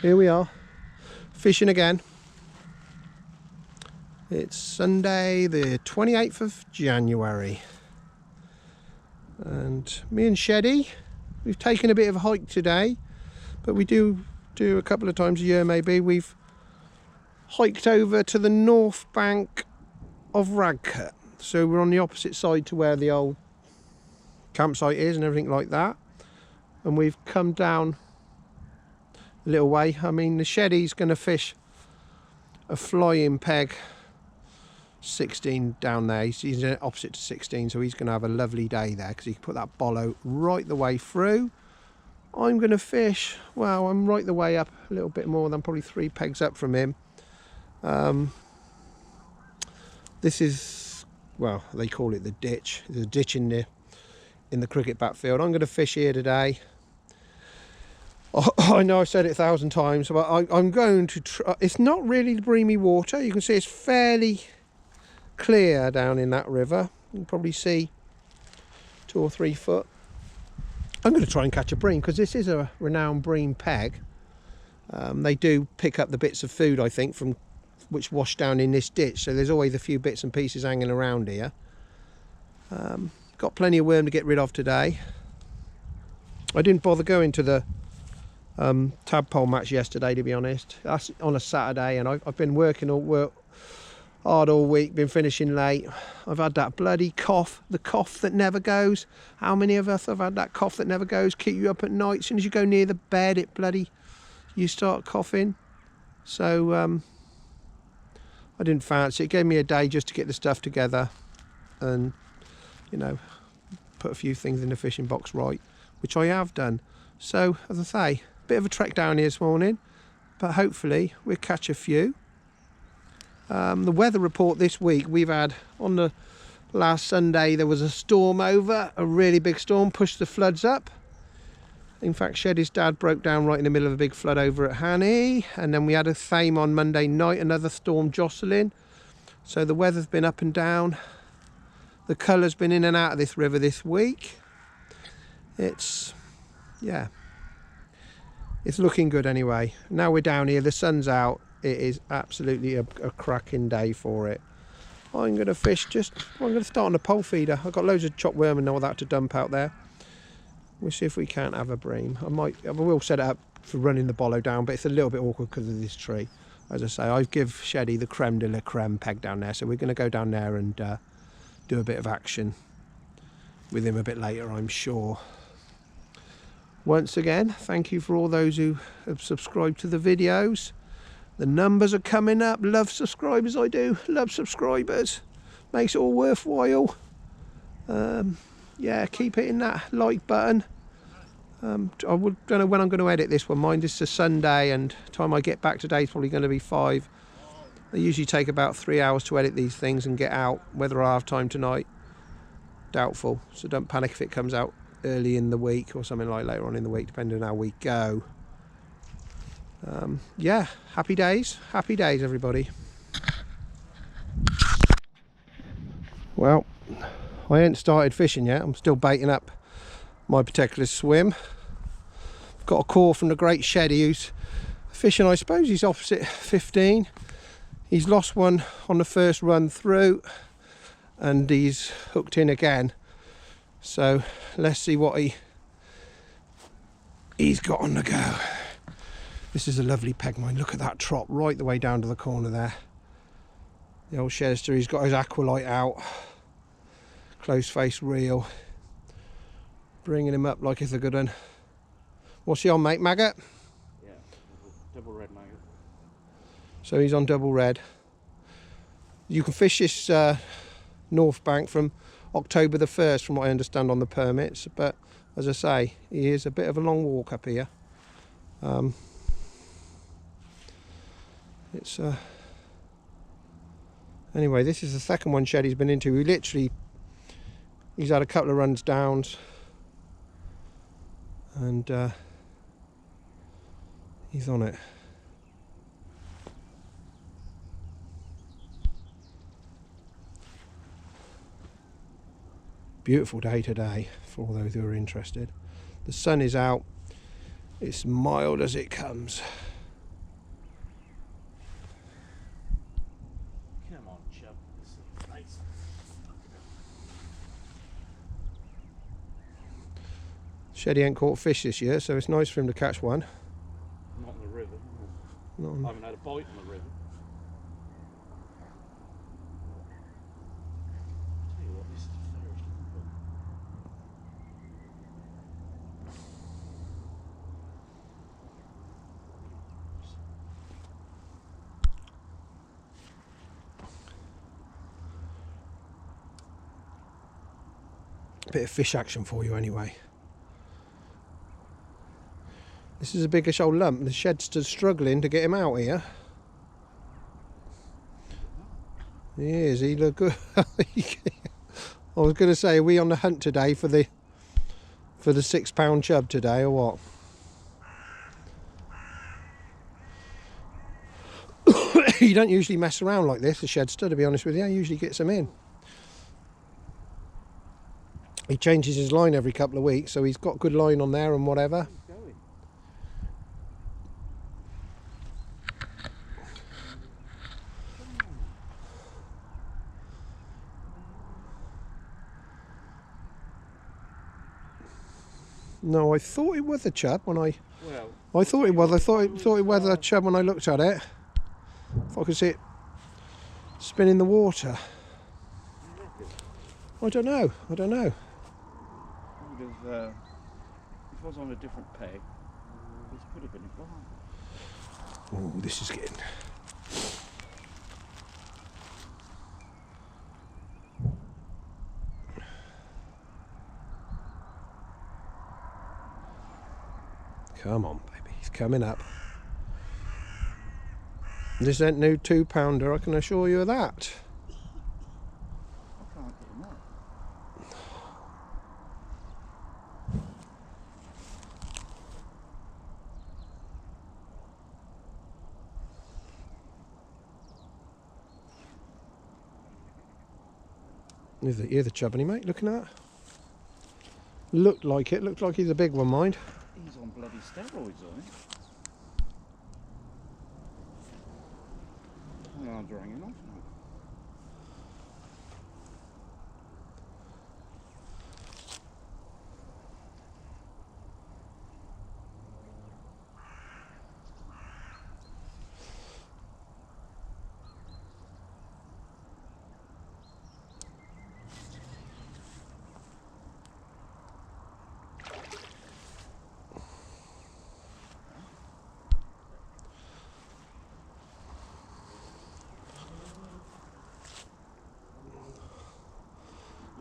Here we are, fishing again. It's Sunday the 28th of January. And me and Sheddy, we've taken a bit of a hike today, but we do a couple of times a year maybe. We've hiked over to the north bank of Radcot. So we're on the opposite side to where the old campsite is and everything like that. And we've come down a little way. I mean, the Sheddy's going to fish a flying peg 16 down there. He's opposite to 16, so he's going to have a lovely day there because he can put that bollo right the way through. I'm going to fish, well, I'm right the way up, a little bit more than probably 3 pegs up from him. This is, well, they call it the ditch. There's a ditch in the cricket backfield. I'm going to fish here today. I know I've said it 1,000 times, but I'm going to try. It's not really breamy water. You can see it's fairly clear down in that river. You can probably see 2 or 3 foot. I'm going to try and catch a bream because this is a renowned bream peg. They do pick up the bits of food, I think, from which wash down in this ditch. So there's always a few bits and pieces hanging around here. Got plenty of worm to get rid of today. I didn't bother going to the tadpole match yesterday, to be honest. That's on a Saturday, and I've been working hard all week, been finishing late. I've had that bloody cough, the cough that never goes. How many of us have had that cough that never goes? Keep you up at night. As soon as you go near the bed, you start coughing. So I didn't fancy it. It gave me a day just to get the stuff together and, you know, put a few things in the fishing box right, which I have done. So, as I say, a bit of a trek down here this morning, but hopefully we'll catch a few. The weather report this week, we've had, on the last Sunday, there was a storm over, a really big storm, pushed the floods up. In fact, Sheddy's dad broke down right in the middle of a big flood over at Hanny, and then we had a Thames on Monday night, another storm jostling. So the weather's been up and down. The colour's been in and out of this river this week. It's looking good anyway. Now we're down here, the sun's out. It is absolutely a cracking day for it. I'm going to fish I'm going to start on a pole feeder. I've got loads of chopped worm and all that to dump out there. We'll see if we can't have a bream. I will set it up for running the bollo down, but it's a little bit awkward because of this tree. As I say, I give Sheddy the creme de la creme peg down there, so we're going to go down there and do a bit of action with him a bit later, I'm sure. Once again, thank you for all those who have subscribed to the videos. The numbers are coming up. Love subscribers, I do. Love subscribers. Makes it all worthwhile. Yeah, keep hitting that like button. Don't know when I'm going to edit this one. Mine is a Sunday, and the time I get back today is probably going to be 5. They usually take about 3 hours to edit these things and get out. Whether I have time tonight, doubtful. So don't panic if it comes out early in the week or something like later on in the week, depending on how we go. Yeah, happy days everybody. Well, I ain't started fishing yet. I'm still baiting up my particular swim. I've got a call from the great Sheddy who's fishing, I suppose he's opposite 15. He's lost one on the first run through and he's hooked in again. So let's see what he's got on the go. This is a lovely peg mine. Look at that trot right the way down to the corner there. The old Chester, he's got his aqualite out. Close face reel. Bringing him up like it's a good one. What's he on, mate? Maggot? Yeah, double red maggot. So he's on double red. You can fish this north bank from October the 1st, from what I understand on the permits. But as I say, he is a bit of a long walk up here. Anyway, this is the second one Sheddy's been into. He's had a couple of runs downs, and he's on it. Beautiful day today for all those who are interested. The sun is out. It's mild as it comes. on, chub. This is nice. Sheddy ain't caught fish this year, so it's nice for him to catch one. Not in the river. Not I haven't had a bite in the river. Tell you what, this is a ferret. Bit of fish action for you anyway. This is a biggish old lump. The shed's still struggling to get him out here. He is, he look good. I was going to say, are we on the hunt today for the £6 chub today or what? You don't usually mess around like this, the shedster, to be honest with you. He usually gets them in. He changes his line every couple of weeks, so he's got good line on there and whatever. No, I thought it was a chub when I thought it was. I thought it was a chub when I looked at it. I thought I could see it spinning the water. I don't know. If I was on a different peg, this could have been a barn. Oh, this is getting... Come on, baby, he's coming up. This ain't no £2, I can assure you of that. I can't get him up. Here's the chubby, mate, looking at that. Looked like he's a big one, mind. He's on bloody steroids, I think. My arms are hanging off now.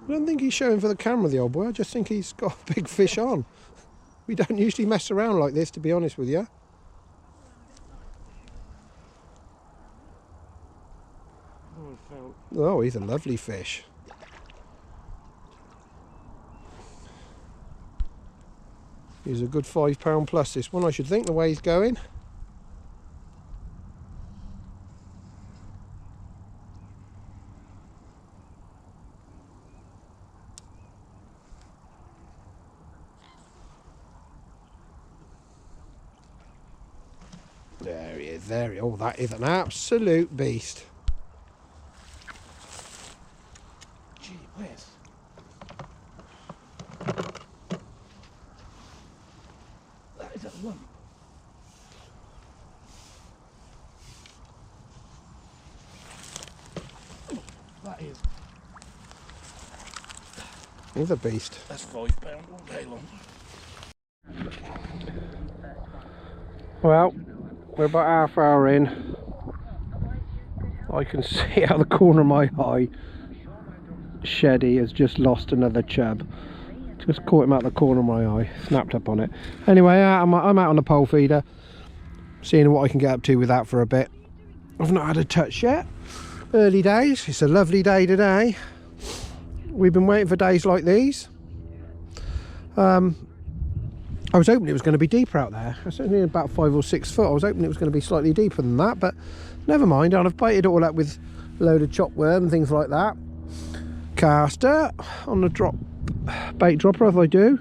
I don't think he's showing for the camera, the old boy. I just think he's got a big fish on. We don't usually mess around like this, to be honest with you. Oh, he's a lovely fish. He's a good £5 plus, this one, I should think, the way he's going. There he is, there he is. Oh, that is an absolute beast. Gee whiz. That is a lump. That is. He's a beast. That's £5 all day long. Well, we're about half hour in. I can see out the corner of my eye Sheddy has just lost another chub. Just caught him out the corner of my eye, snapped up on it. Anyway, I'm out on the pole feeder, seeing what I can get up to with that for a bit. I've not had a touch yet. Early days. It's a lovely day today. We've been waiting for days like these. I was hoping it was going to be deeper out there. It's only about 5 or 6 foot. I was hoping it was going to be slightly deeper than that, but never mind. I've baited it all up with a load of chop worm and things like that. Caster on the bait dropper as I do.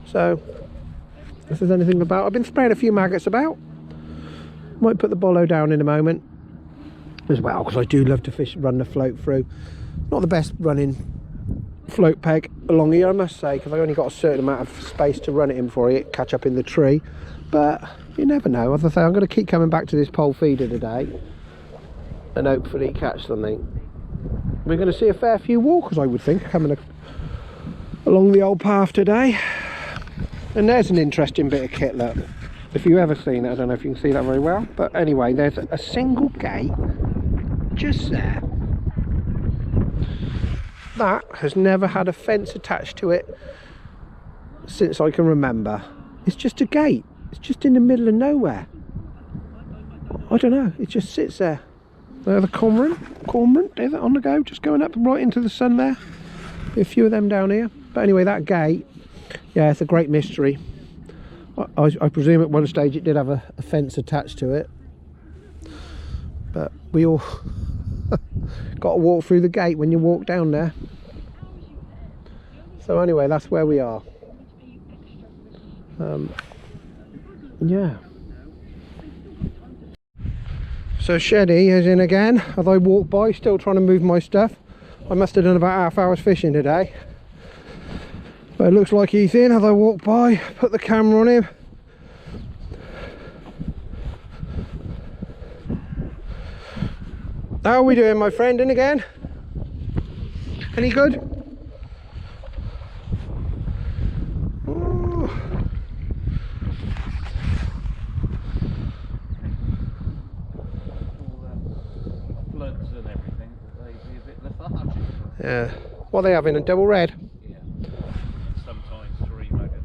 So if there's anything about, I've been spraying a few maggots about. Might put the bollo down in a moment. as well, because I do love to run the float through. Not the best running float peg along here, I must say, because I only got a certain amount of space to run it in before it catch up in the tree. But you never know. As I say, I'm going to keep coming back to this pole feeder today and hopefully catch something. We're going to see a fair few walkers, I would think, coming along the old path today. And there's an interesting bit of kit, look. If you've ever seen it, I don't know if you can see that very well, but anyway, there's a single gate just there that has never had a fence attached to it since I can remember. It's just a gate. It's just in the middle of nowhere. I don't know, it just sits there. The cormorant, there's it on the go, just going up right into the sun there. A few of them down here. But anyway, that gate, yeah, it's a great mystery. I presume at one stage it did have a fence attached to it, but we all got to walk through the gate when you walk down there. So anyway, that's where we are. Yeah. So Sheddy is in again as I walk by, still trying to move my stuff. I must have done about half hour's fishing today. But it looks like he's in as I walk by, put the camera on him. How are we doing, my friend? In again? Any good? Ooh. Floods and everything, they'd be a bit lethargic. Yeah. What are they having? A double red? Yeah. Sometimes 3 nuggets.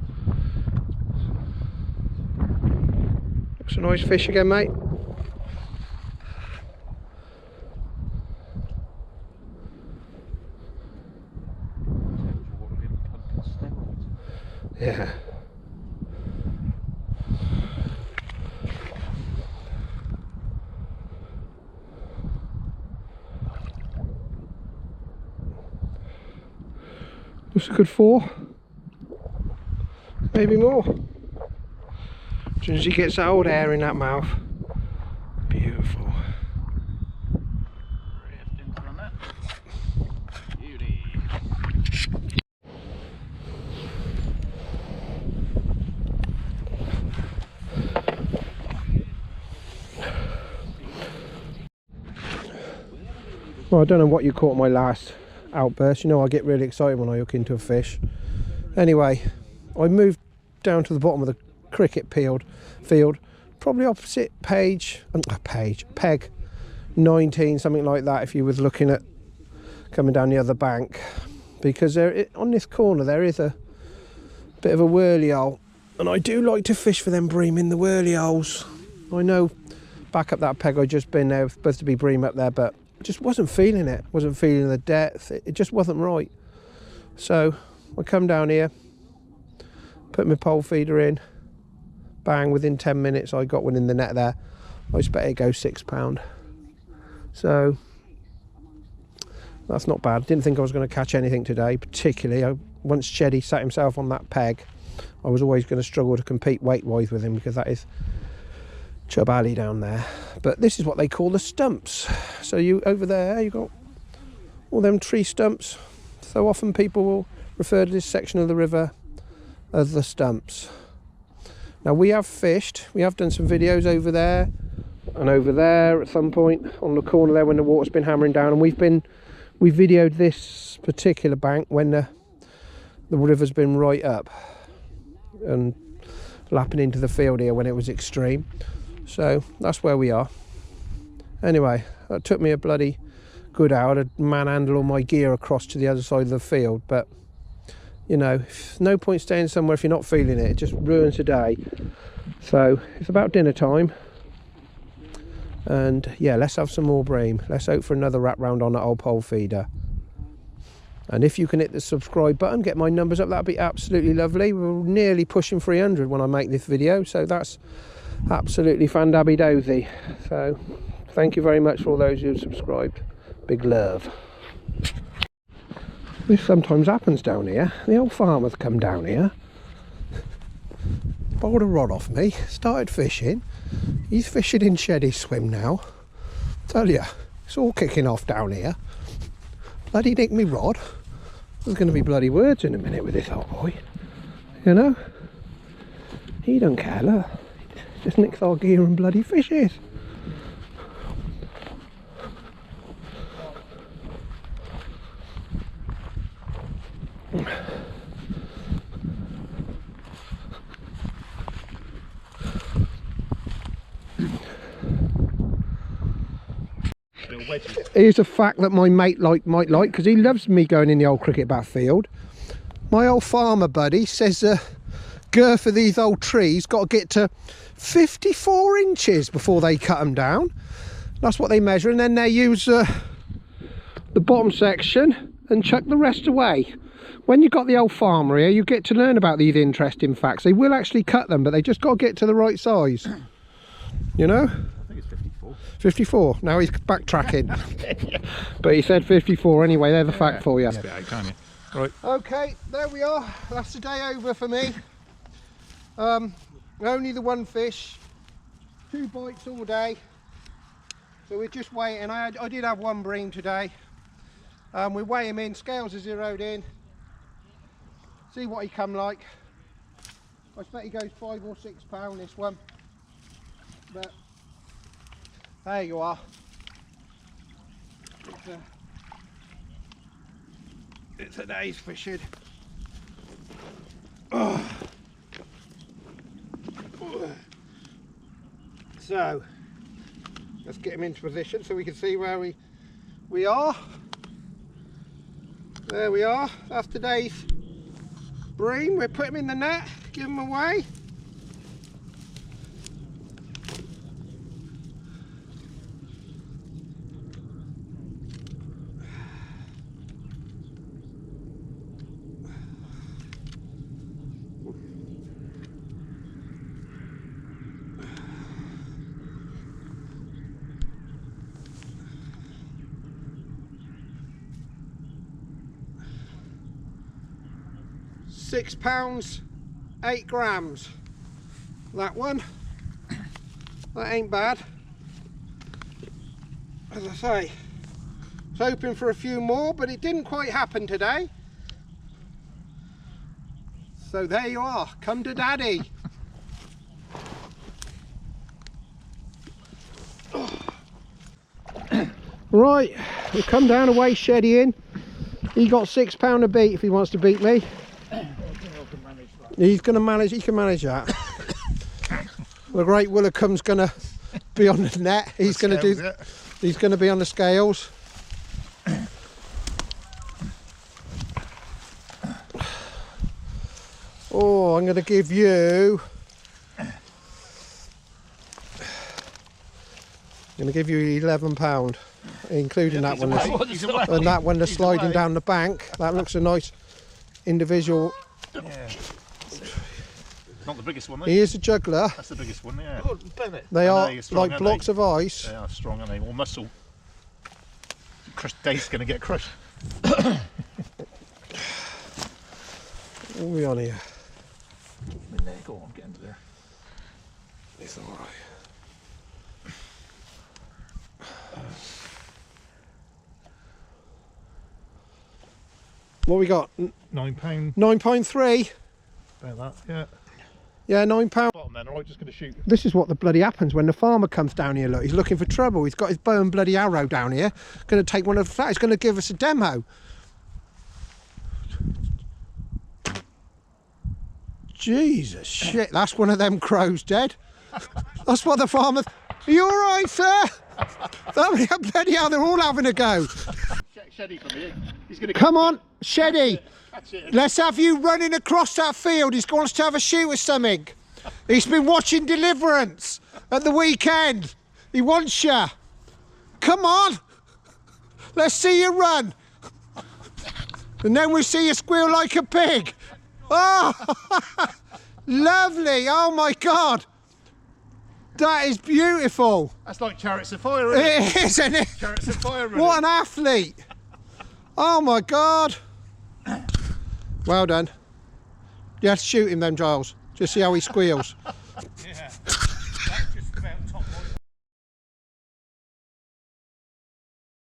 Looks a nice fish again, mate. Yeah. Looks a good 4. Maybe more. As soon as he gets that old air in that mouth. Beautiful. Ripped into the net. Beauty. Well, I don't know what you caught my last outburst. You know, I get really excited when I hook into a fish. Anyway, I moved down to the bottom of the cricket field, probably opposite peg 19, something like that, if you was looking at coming down the other bank, because there on this corner there is a bit of a whirly hole, and I do like to fish for them bream in the whirly holes. I know back up that peg I just been there, supposed to be bream up there, but just wasn't feeling it, wasn't feeling the depth, it just wasn't right. So I come down here, put my pole feeder in, bang, within 10 minutes I got one in the net there. I expect it go £6. So that's not bad. Didn't think I was going to catch anything today, particularly once Sheddy sat himself on that peg, I was always going to struggle to compete weight wise with him, because that is Chub Alley down there. But this is what they call the stumps. So you over there, you got all them tree stumps. So often people will refer to this section of the river as the stumps. Now we have fished, we have done some videos over there and over there at some point on the corner there when the water's been hammering down, and we videoed this particular bank when the river's been right up and lapping into the field here when it was extreme. So that's where we are. Anyway, that took me a bloody good hour to manhandle all my gear across to the other side of the field, but you know, no point staying somewhere if you're not feeling it. It just ruins the day. So it's about dinner time, and yeah, let's have some more bream. Let's hope for another wrap round on that old pole feeder. And if you can hit the subscribe button, get my numbers up, that'd be absolutely lovely. We're nearly pushing 300 when I make this video, so that's absolutely fandabby-dozy. So thank you very much for all those who've subscribed. Big love. This sometimes happens down here. The old farmers come down here, bowled a rod off me, started fishing. He's fishing in Sheddy's swim now. Tell ya, It's all kicking off down here. Bloody nick me rod. There's going to be bloody words in a minute with this old boy. You know? He don't care, look. He just nicks our gear and bloody fishes. Here's a fact that my mate might like, because he loves me going in the old cricket bat field. My old farmer buddy says the girth of these old trees got to get to 54 inches before they cut them down. That's what they measure, and then they use the bottom section and chuck the rest away. When you've got the old farmer here, you get to learn about these interesting facts. They will actually cut them, but they just got to get to the right size. You know? I think it's 54. 54. Now he's backtracking. But he said 54 anyway. They're the fact for you. Yeah, can't you? Right. Okay, there we are. That's the day over for me. Only the one fish. 2 bites all day. So we're just waiting. I did have 1 bream today. We weigh him in. Scales are zeroed in. See what he come like. I expect he goes 5 or 6 pound, this one. But there you are. It's a day's fishing. Oh. So let's get him into position so we can see where we are. There we are. That's today's bream. We'll put him in the net, give him away. £6, 8 grams. That one. That ain't bad. As I say, I was hoping for a few more, but it didn't quite happen today. So there you are. Come to Daddy. Right, we'll come down away Sheddy in. He got £6 a beat if he wants to beat me. He's going to manage, he can manage that. The great Willicum's going to be on the net. He's going to do, he's going to be on the scales. Oh, I'm going to give you, £11, including that one. And that one that's sliding down the bank. That looks a nice individual. Yeah. Not the biggest one though. He is a juggler. That's the biggest one, yeah. They are strong, like blocks of ice. They are strong, aren't they? All muscle. Dave's going to get crushed. What are we on here? In there, go on, get into there. It's alright. What we got? £9. 9.3. About that, yeah. Yeah, £9. Bottom then, alright, just going to shoot. This is what the bloody happens when the farmer comes down here. Look, he's looking for trouble. He's got his bow and bloody arrow down here. Going to take one of the flats. He's going to give us a demo. Jesus shit! That's one of them crows dead. That's what the farmer. Are you all right, sir? Bloody hell! They're all having a go. Sheddy from here. He's going to come on, Sheddy. That's it. Let's have you running across that field. He wants to have a shoot with something. He's been watching Deliverance at the weekend. He wants you. Come on. Let's see you run. And then we'll see you squeal like a pig. Oh, lovely. Oh my God. That is beautiful. That's like Chariots of Fire, isn't it? It is, isn't it? Chariots of Fire, really. What an athlete. Oh my God. Well done. You have to shoot him then, Giles. Just see how he squeals. Yeah.